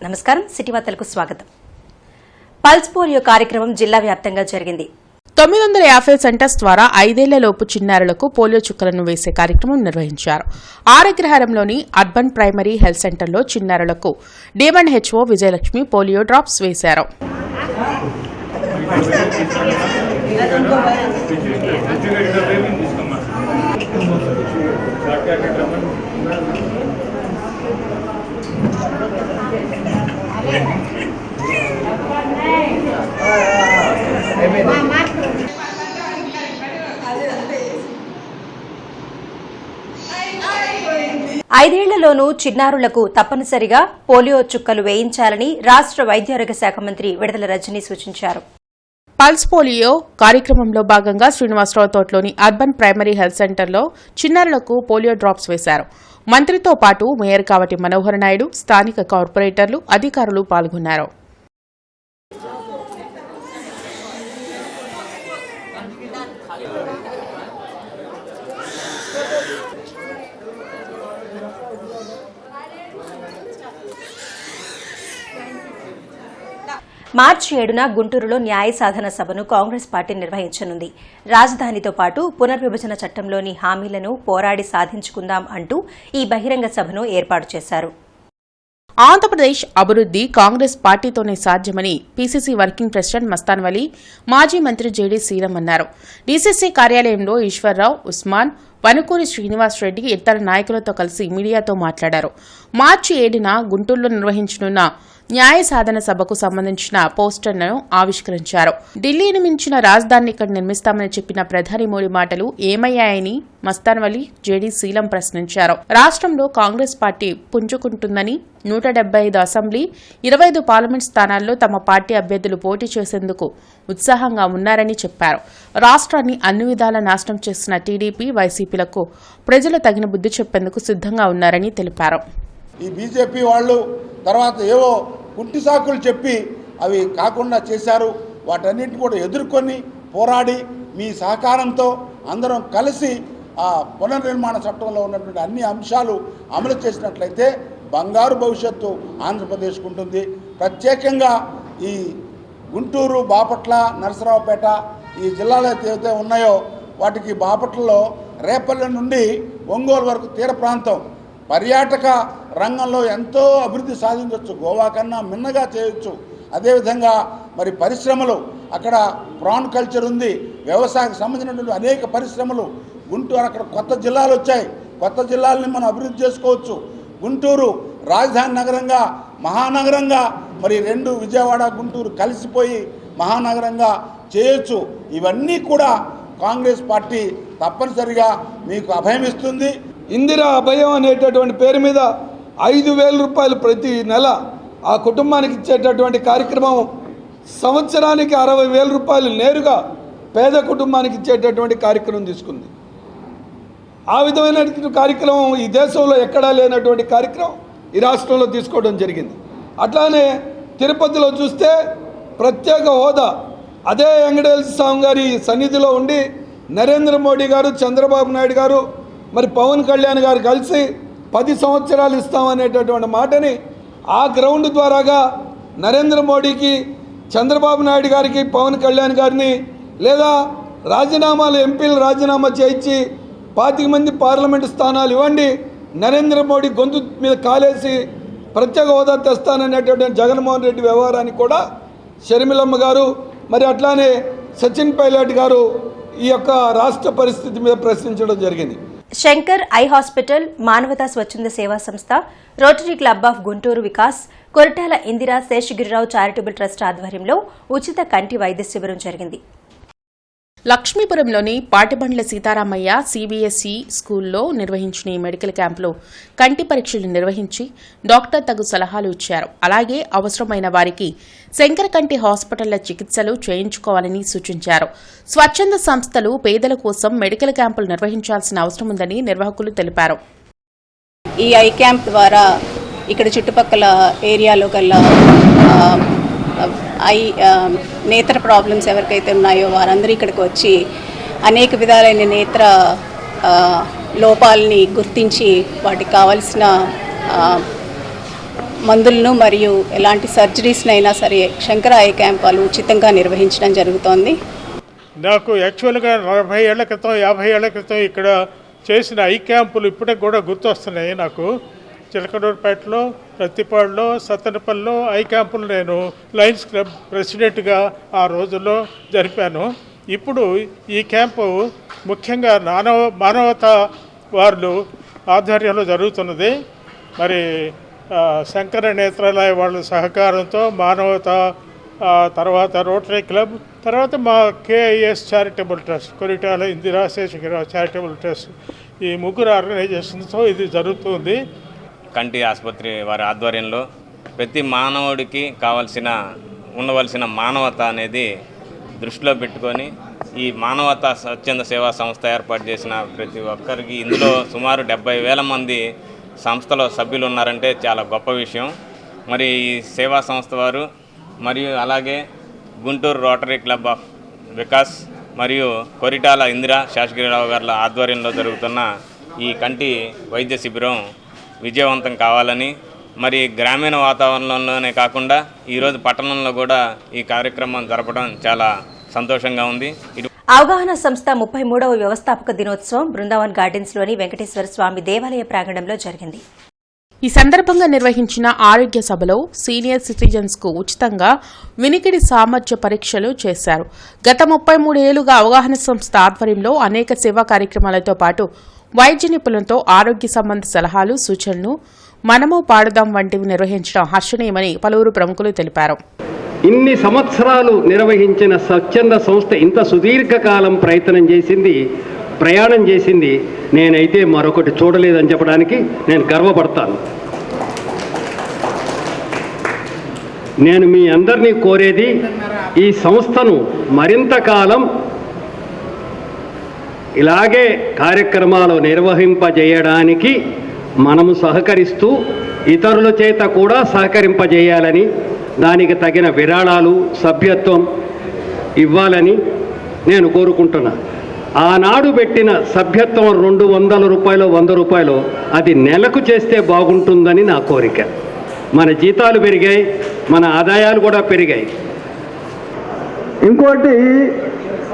నమస్కారం, సిటీ వార్తలకు స్వాగతం. పల్స్ పోలియో కార్యక్రమం జిల్లా వ్యాప్తంగా జరిగింది. 950 సెంటర్స్ ద్వారా 5 ఏళ్లలోపు చిన్నారులకు పోలియో చుక్కలను వేసే కార్యక్రమం నిర్వహించారు. ఆరగ్రహారంలోని అర్బన్ ప్రైమరీ హెల్త్ సెంటర్లో చిన్నారులకు DMHO విజయలక్ష్మి పోలియో డ్రాప్స్ వేశారు. ఐదేళ్లలోనూ చిన్నారులకు తప్పనిసరిగా పోలియో చుక్కలు వేయించాలని రాష్ట్ర వైద్యారోగ్య శాఖ మంత్రి విడదల రజని సూచించారు. పల్స్ పోలియో కార్యక్రమంలో భాగంగా శ్రీనివాసరావు తోటలోని అర్బన్ ప్రైమరీ హెల్త్ సెంటర్లో చిన్నారులకు పోలియో డ్రాప్స్ వేశారు. మంత్రితో పాటు మేయర్ కావటి మనోహర్ నాయుడు, స్థానిక కార్పొరేటర్లు, అధికారులు పాల్గొన్నారు. మార్చి 7న గుంటూరులో న్యాయ సాధన సభను కాంగ్రెస్ పార్టీ నిర్వహించనుంది. రాజధానితో పాటు పునర్విభజన చట్టంలోని హామీలను పోరాడి సాధించుకుందాం అంటూ ఈ బహిరంగ సభను ఏర్పాటు చేశారు. ఆంధ్రప్రదేశ్ అభివృద్ది కాంగ్రెస్ పార్టీతోనే సాధ్యమని PCC working president Mastan Vali, మాజీ మంత్రి జేడీ శ్రీరాం అన్నారు. డీసీసీ కార్యాలయంలో ఈశ్వర్రావు, ఉస్మాన్, వనుకూరి శ్రీనివాసరెడ్డి ఇతర నాయకులతో కలిసి మీడియాతో మాట్లాడారు. మార్చి 7న గుంటూరులో నిర్వహించనున్న న్యాయ సాధన సభకు సంబంధించిన పోస్టర్ను ఆవిష్కరించారు. ఢిల్లీని మించిన రాజధానిని ఇక్కడ నిర్మిస్తామని చెప్పిన ప్రధాని మోడీ మాటలు ఏమయ్యాయని మస్తాన్ వలీ, జేడీ శ్రీరాం ప్రశ్నించారు. రాష్ట్రంలో కాంగ్రెస్ పార్టీ పుంజుకుంటుందని, 175 అసెంబ్లీ, 25 పార్లమెంట్ స్థానాల్లో తమ పార్టీ అభ్యర్థులు పోటీ చేసేందుకు ఉత్సాహంగా ఉన్నారని చెప్పారు. రాష్ట్రాన్ని అన్ని విధాలా నాశనం చేసిన టీడీపీ, వైసీపీలకు ప్రజలు తగిన బుద్ధి చెప్పేందుకు సిద్ధంగా ఉన్నారని తెలిపారు. ఈ బీజేపీ వాళ్ళు తర్వాత ఏవో కుంటి సాకులు చెప్పి అవి కాకుండా చేశారు. వాటన్నింటిని కూడా ఎదుర్కొని పోరాడి మీ సహకారంతో అందరం కలిసి ఆ పునర్నిర్మాణ చట్టంలో ఉన్నటువంటి అన్ని అంశాలు అమలు చేసినట్లయితే బంగారు భవిష్యత్తు ఆంధ్రప్రదేశ్కు ఉంటుంది. ప్రత్యేకంగా ఈ గుంటూరు, బాపట్ల, నరసరావుపేట ఈ జిల్లాలు ఏవైతే ఉన్నాయో వాటికి బాపట్లలో రేపల్లె నుండి ఒంగోలు వరకు తీర ప్రాంతం పర్యాటక రంగంలో ఎంతో అభివృద్ధి సాధించవచ్చు. గోవా కన్నా మిన్నగా చేయొచ్చు. అదేవిధంగా మరి పరిశ్రమలు అక్కడ ప్రాన్ కల్చర్ ఉంది, వ్యవసాయానికి సంబంధించినటువంటి అనేక పరిశ్రమలు గుంటూరు, అక్కడ కొత్త జిల్లాలు వచ్చాయి. కొత్త జిల్లాలని మనం అభివృద్ధి చేసుకోవచ్చు. గుంటూరు రాజధాని నగరంగా, మహానగరంగా మరి రెండు విజయవాడ, గుంటూరు కలిసిపోయి మహానగరంగా చేయొచ్చు. ఇవన్నీ కూడా కాంగ్రెస్ పార్టీ తప్పనిసరిగా మీకు అభయమిస్తుంది. ఇందిరా అభయం అనేటటువంటి పేరు మీద 5,000 రూపాయలు ప్రతి నెల ఆ కుటుంబానికి ఇచ్చేటటువంటి కార్యక్రమం, సంవత్సరానికి 60,000 రూపాయలు నేరుగా పేద కుటుంబానికి ఇచ్చేటటువంటి కార్యక్రమం తీసుకుంది. ఆ విధమైనటువంటి కార్యక్రమం ఈ దేశంలో ఎక్కడా లేనటువంటి కార్యక్రమం ఈ రాష్ట్రంలో తీసుకోవడం జరిగింది. అట్లానే తిరుపతిలో చూస్తే ప్రత్యేక హోదా, అదే వెంకటేశ్వర స్వామి గారి సన్నిధిలో ఉండి నరేంద్ర మోడీ గారు, చంద్రబాబు నాయుడు గారు, మరి పవన్ కళ్యాణ్ గారు కలిసి 10 సంవత్సరాలు ఇస్తామనేటటువంటి మాటని ఆ గ్రౌండ్ ద్వారాగా నరేంద్ర మోడీకి, చంద్రబాబు నాయుడు గారికి, పవన్ కళ్యాణ్ గారిని లేదా రాజీనామాలు, ఎంపీలు రాజీనామా చేయించి 25 మంది పార్లమెంటు స్థానాలు ఇవ్వండి, నరేంద్ర మోడీ గొంతు మీద కాలేసి ప్రత్యేక హోదా తెస్తాననేటటువంటి జగన్మోహన్ రెడ్డి వ్యవహారాన్ని కూడా షర్మిలమ్మ గారు, మరి అట్లానే సచిన్ పైలట్ గారు ఈ యొక్క రాష్ట్ర పరిస్థితి మీద ప్రశ్నించడం జరిగింది. శంకర్ ఐ హాస్పిటల్, మానవతా స్వచ్ఛంద సేవా సంస్థ, rotary club of Guntur Vikas, Koratala Indira Seshagirirao charitable trust ఆధ్వర్యంలో ఉచిత కంటి వైద్య శిబిరం జరిగింది. లక్ష్మీపురంలోని పాటిబండ్ల సీతారామయ్య CBSE స్కూల్లో నిర్వహించిన ఈ మెడికల్ క్యాంపులో కంటి పరీక్షలు నిర్వహించి డాక్టర్ తగు సలహాలు ఇచ్చారు. అలాగే అవసరమైన వారికి శంకర్ కంటి హాస్పిటళ్ల చికిత్సలు చేయించుకోవాలని సూచించారు. స్వచ్ఛంద సంస్థలు పేదల కోసం మెడికల్ క్యాంపులు నిర్వహించాల్సిన అవసరం ఉందని నిర్వాహకులు తెలిపారు. ఈ ఐ క్యాంప్ ద్వారా ఇక్కడ చుట్టుపక్కల ఏరియాలో కల్లా నేత్ర ప్రాబ్లమ్స్ ఎవరికైతే ఉన్నాయో వారందరూ ఇక్కడికి వచ్చి అనేక విధాలైన నేత్ర లోపాలని గుర్తించి వాటికి కావాల్సిన మందులను మరియు ఎలాంటి సర్జరీస్నైనా సరే శంకర ఐ క్యాంప్ వాళ్ళు ఉచితంగా నిర్వహించడం జరుగుతోంది. నాకు యాక్చువల్గా 40 ఏళ్ల క్రితం 50 ఏళ్ల క్రితం ఇక్కడ చేసిన ఐ క్యాంపులు ఇప్పటికి కూడా గుర్తొస్తున్నాయి నాకు. చిలకలూరుపేటలో, ప్రతిపాడులో, సత్తెనపల్లిలో ఐ క్యాంపులు నేను లయన్స్ క్లబ్ ప్రెసిడెంట్గా ఆ రోజుల్లో జరిపాను. ఇప్పుడు ఈ క్యాంపు ముఖ్యంగా మానవతా వారు ఆధ్వర్యంలో జరుగుతున్నది. మరి శంకర నేత్రాలయ వాళ్ళ సహకారంతో మానవత, తర్వాత రోటరీ క్లబ్, తర్వాత మా KIS charitable trust, Koritala Indira Seshagirirao charitable trust, ఈ ముగ్గురు ఆర్గనైజేషన్స్తో ఇది జరుగుతుంది. కంటి ఆసుపత్రి వారి ఆధ్వర్యంలో ప్రతి మానవుడికి ఉండవలసిన మానవత అనేది దృష్టిలో పెట్టుకొని ఈ మానవతా స్వచ్ఛంద సేవా సంస్థ ఏర్పాటు చేసిన ప్రతి ఒక్కరికి, ఇందులో సుమారు 70,000 మంది సంస్థలో సభ్యులు ఉన్నారంటే చాలా గొప్ప విషయం. మరి ఈ సేవా సంస్థ వారు మరియు అలాగే Guntur rotary club of Vikas మరియు కొరిటాల ఇందిరా శేషగిరిరావు గారి ఆధ్వర్యంలో జరుగుతున్న ఈ కంటి వైద్య శిబిరం విజయవంతం కావాలని, మరి గ్రామీణ వాతావరణంలోనే కాకుండా ఈరోజు పట్టణంలో కూడా ఈ కార్యక్రమం జరపడం చాలా సంతోషంగా ఉంది. అవగాహన సంస్థ 33వ వ్యవస్థాపక దినోత్సవం బృందావన్ గార్డెన్స్లోని వెంకటేశ్వర స్వామి దేవాలయ ప్రాంగణంలో జరిగింది. ఈ సందర్భంగా నిర్వహించిన ఆరోగ్య సభలో సీనియర్ సిటిజన్స్ కు ఉచితంగా వినికిడి సామర్థ్య పరీక్షలు చేశారు. గత 33 ఏళ్లుగా అవగాహన సంస్థ ఆధ్వర్యంలో అనేక సేవా కార్యక్రమాలతో పాటు వైద్య నిపుణులతో ఆరోగ్య సంబంధ సలహాలు, సూచనలు, మనము పాడుదాం వంటివి నిర్వహించడం హర్షణీయమని పలువురు ప్రముఖులు తెలిపారు. ఇన్ని సంవత్సరాలు నిర్వహించిన స్వచ్ఛంద సంస్థ ఇంత సుదీర్ఘకాలం ప్రయాణం చేసింది నేనైతే మరొకటి చూడలేదని చెప్పడానికి నేను గర్వపడతాను. నేను మీ అందరినీ కోరేది, ఈ సంస్థను మరింత కాలం ఇలాగే కార్యక్రమాలు నిర్వహింపజేయడానికి మనము సహకరిస్తూ ఇతరుల చేత కూడా సహకరింపజేయాలని, దానికి తగిన విరాళాలు, సభ్యత్వం ఇవ్వాలని నేను కోరుకుంటున్నా. ఆనాడు పెట్టిన సభ్యత్వం 200 రూపాయలు, 100 రూపాయలు, అది నెలకు చేస్తే బాగుంటుందని నా కోరిక. మన జీతాలు పెరిగాయి, మన ఆదాయాలు కూడా పెరిగాయి. ఇంకోటి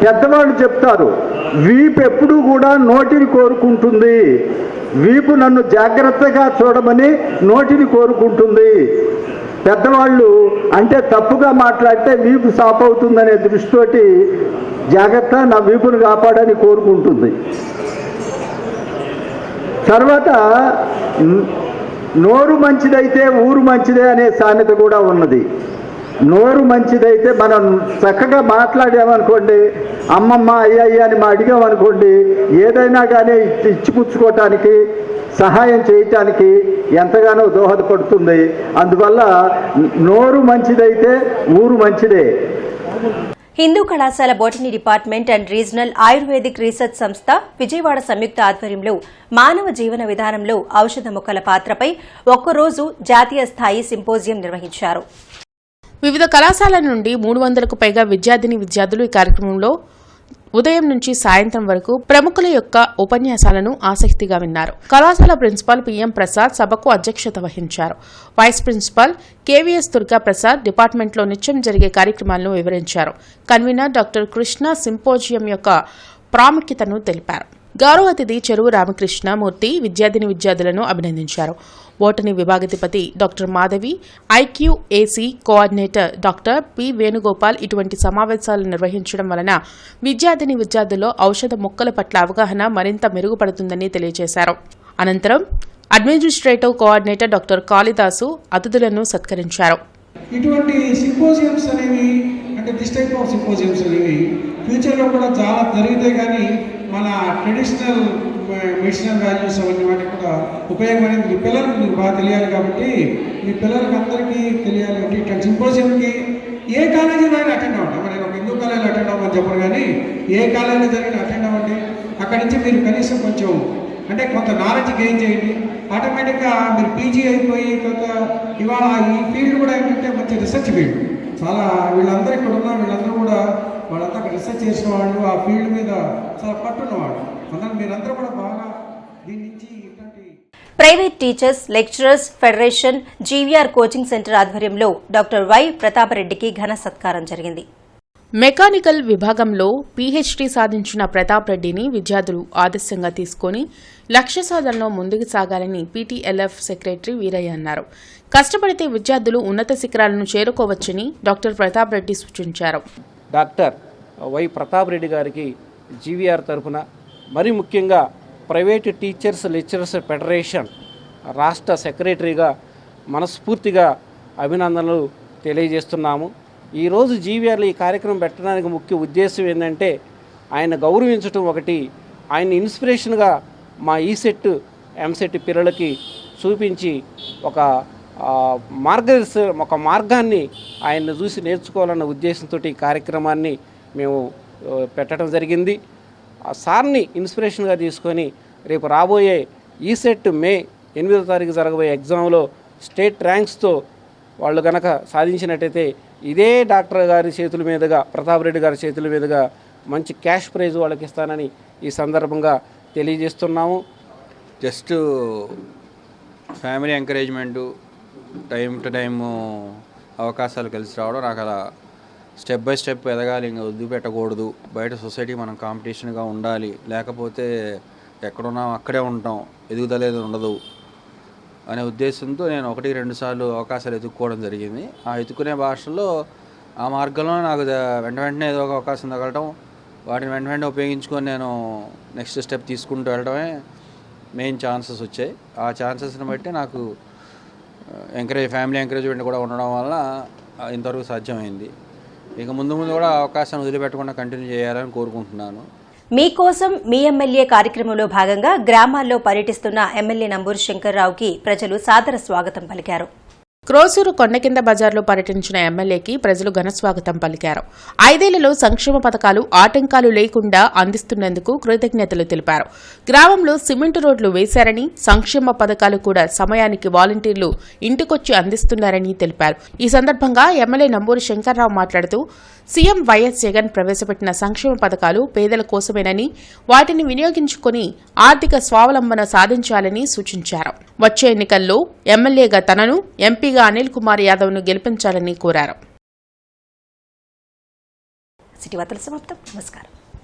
పెద్దవాళ్ళు చెప్తారు, వీపు ఎప్పుడు కూడా నోటిని కోరుకుంటుంది, వీపు నన్ను జాగ్రత్తగా చూడమని నోటిని కోరుకుంటుంది. పెద్దవాళ్ళు అంటే తప్పుగా మాట్లాడితే వీపు సాప్ అవుతుందనే దృష్టితోటి జాగ్రత్త, నా వీపును కాపాడని కోరుకుంటుంది. తర్వాత నోరు మంచిదైతే ఊరు మంచిదే అనే సామెత కూడా ఉన్నది. నోరు మంచిదైతే మనం చక్కగా మాట్లాడామనుకోండి, అమ్మమ్మ అయ్యయ్య అని అడిగామనుకోండి, ఏదైనా కానీ ఇచ్చిపుచ్చుకోవటానికి, సహాయం చేయటానికి ఎంతగానో దోహదపడుతుంది. అందువల్ల నోరు మంచిదైతే ఊరు మంచిదే. హిందూ కళాశాల botany department and regional ayurvedic research సంస్థ విజయవాడ సంయుక్త ఆధ్వర్యంలో మానవ జీవన విధానంలో ఔషధ మొక్కల పాత్రపై ఒక్కరోజు జాతీయ స్థాయి సింపోజియం నిర్వహించారు. వివిధ కళాశాలల నుండి 300కు పైగా విద్యార్థులు ఈ కార్యక్రమంలో ఉదయం నుంచి సాయంత్రం వరకు ప్రముఖుల యొక్క ఉపన్యాసాలను ఆసక్తిగా విన్నారు. కళాశాల ప్రిన్సిపాల్ పిఎం ప్రసాద్ సభకు అధ్యక్షత వహించారు. Vice principal KVS Durga Prasad డిపార్ట్మెంట్లో నిత్యం జరిగే కార్యక్రమాలను వివరించారు. కన్వీనర్ డాక్టర్ కృష్ణ సింపోజియం యొక్క ప్రాముఖ్యతను తెలిపారు. గౌరవ అతిథి చెరువు రామకృష్ణమూర్తి విద్యార్థులను అభినందించారు. బోటనీ విభాగాధిపతి doctor Madhavi, IQAC coordinator doctor P Venugopal ఇటువంటి సమావేశాలు నిర్వహించడం వలన విద్యార్థుల్లో ఔషధ మొక్కల పట్ల అవగాహన మరింత మెరుగుపడుతుందని తెలియజేశారు. అనంతరం అడ్మినిస్ట్రేటివ్ కోఆర్డినేటర్ డాక్టర్ కాళిదాసు అతిథులను సత్కరించారు. ఇటువంటి సింపోజియమ్స్ అనేవి, అంటే దిస్ టైప్ ఆఫ్ సింపోజియమ్స్ అనేవి ఫ్యూచర్లో కూడా చాలా జరిగితే కానీ మన ట్రెడిషనల్ మెడిసినల్ వాల్యూస్ అవన్నీ వాటికి కూడా ఉపయోగం అనేది మీ పిల్లలకు మీకు బాగా తెలియాలి. కాబట్టి మీ పిల్లలకి అందరికీ తెలియాలి అంటే ఇట్లాంటి సింపోజియంకి ఏ కాలేజీలో అయినా అటెండ్ అవ్వండి. నేను ఒక హిందూ కాలేజీలో అటెండ్ అవ్వమని చెప్పరు, కానీ ఏ కాలేజీలో జరిగిన అటెండ్ అవ్వండి. అక్కడి నుంచి మీరు కనీసం కొంచెం అంటే కొంత నాలెడ్జ్ గెయిన్ చేయండి. ఆటోమేటిక్గా మీరు పీజీ అయిపోయి కొంత ఇవాళ ఈ ఫీల్డ్ కూడా ఏంటంటే మంచి రీసెర్చ్ ఫీల్డ్. చాలా వీళ్ళందరూ ఇక్కడ ఉన్న వీళ్ళందరూ కూడా వాళ్ళంతా రీసెర్చ్ చేసిన వాళ్ళు, ఆ ఫీల్డ్ మీద చాలా పట్టున్నవాళ్ళు. అందుకని మీరందరూ కూడా బాగా దీని నుంచి private teachers lecturers federation GVR coaching centre ఆధ్వర్యంలో డాక్టర్ వై ప్రతాపరెడ్డికి ఘన సత్కారం జరిగింది. మెకానికల్ విభాగంలో పీహెచ్డీ సాధించిన ప్రతాప్ రెడ్డిని విద్యార్థులు ఆదర్శంగా తీసుకుని లక్ష్య సాధనలో ముందుకు సాగాలని పీటీఎల్ఎఫ్ సెక్రటరీ వీరయ్య అన్నారు. కష్టపడితే విద్యార్థులు ఉన్నత శిఖరాలను చేరుకోవచ్చని డాక్టర్ ప్రతాప్ రెడ్డి సూచించారు. డాక్టర్ వై ప్రతాప్ రెడ్డి గారికి జీవీఆర్ తరఫున మరి ముఖ్యంగా ప్రైవేటు టీచర్స్ లెక్చరర్స్ ఫెడరేషన్ రాష్ట్ర సెక్రటరీగా మనస్ఫూర్తిగా అభినందనలు తెలియజేస్తున్నాము. ఈరోజు జీవీఆర్లో ఈ కార్యక్రమం పెట్టడానికి ముఖ్య ఉద్దేశం ఏంటంటే ఆయన గౌరవించడం ఒకటి, ఆయన ఇన్స్పిరేషన్గా మా ఈసెట్ ఎంసెట్ పిల్లలకి చూపించి ఒక మార్గాన్ని ఆయన్ని చూసి నేర్చుకోవాలన్న ఉద్దేశంతో ఈ కార్యక్రమాన్ని మేము పెట్టడం జరిగింది. ఆ సార్ని ఇన్స్పిరేషన్గా తీసుకొని రేపు రాబోయే ఈసెట్ మే 8వ తారీఖు జరగబోయే ఎగ్జామ్లో స్టేట్ ర్యాంక్స్తో వాళ్ళు కనుక సాధించినట్టయితే ఇదే డాక్టర్ గారి చేతుల మీదుగా ప్రతాప్ రెడ్డి గారి చేతుల మీదుగా మంచి క్యాష్ ప్రైజ్ వాళ్ళకి ఇస్తానని ఈ సందర్భంగా తెలియజేస్తున్నాము. Just family ఎంకరేజ్మెంటు, time to time అవకాశాలు కలిసి రావడం, నాకు అలా స్టెప్ బై స్టెప్ ఎదగాలి, ఇంకా వదిలిపెట్టకూడదు, బయట సొసైటీ మనం కాంపిటీషన్గా ఉండాలి, లేకపోతే ఎక్కడున్నాం అక్కడే ఉంటాం, ఎదుగుదలేదు ఉండదు అనే ఉద్దేశంతో నేను 1-2 సార్లు అవకాశాలు ఎదుర్కోవడం జరిగింది. ఆ ఎదుర్కొనే భాషల్లో ఆ మార్గంలో నాకు వెంటనే ఏదో ఒక అవకాశం తగలటం, వాటిని వెంటనే ఉపయోగించుకొని నేను నెక్స్ట్ స్టెప్ తీసుకుంటూ వెళ్ళడమే మెయిన్ ఛాన్సెస్ వచ్చాయి. ఆ ఛాన్సెస్ని బట్టి నాకు ఫ్యామిలీ ఎంకరేజ్మెంట్ కూడా ఉండడం వల్ల ఇంతవరకు సాధ్యమైంది. ఇక ముందు కూడా అవకాశాన్ని వదిలిపెట్టకుండా కంటిన్యూ చేయాలని కోరుకుంటున్నాను. మీకోసం మీ ఎమ్మెల్యే కార్యక్రమంలో భాగంగా గ్రామాల్లో పర్యటిస్తున్న ఎమ్మెల్యే నంబూరు శంకర్రావుకి ప్రజలు సాదర స్వాగతం పలికారు. క్రోసూరు కొండకింద బజార్లో పర్యటించిన ఎమ్మెల్యేకి ప్రజలు ఘనస్వాగతం పలికారు. 5 ఏళ్లలో సంక్షేమ పథకాలు ఆటంకాలు లేకుండా అందిస్తున్నందుకు కృతజ్ఞతలు తెలిపారు. గ్రామంలో సిమెంటు రోడ్లు వేశారని, సంక్షేమ పథకాలు కూడా సమయానికి వాలంటీర్లు ఇంటికొచ్చి అందిస్తున్నారని తెలిపారు. ఈ సందర్భంగా ఎమ్మెల్యే నంబూరు శంకర్రావు మాట్లాడుతూ సీఎం వైఎస్ జగన్ ప్రవేశపెట్టిన సంక్షేమ పథకాలు పేదల కోసమేనని, వాటిని వినియోగించుకుని ఆర్థిక స్వావలంబన సాధించాలని సూచించారు. వచ్చే ఎన్నికల్లో ఎమ్మెల్యేగా తనను, ఎంపీగా అనిల్ కుమార్ యాదవ్ను గెలిపించాలని కోరారు. సిటీ వార్తలు సమాప్తం. నమస్కారం.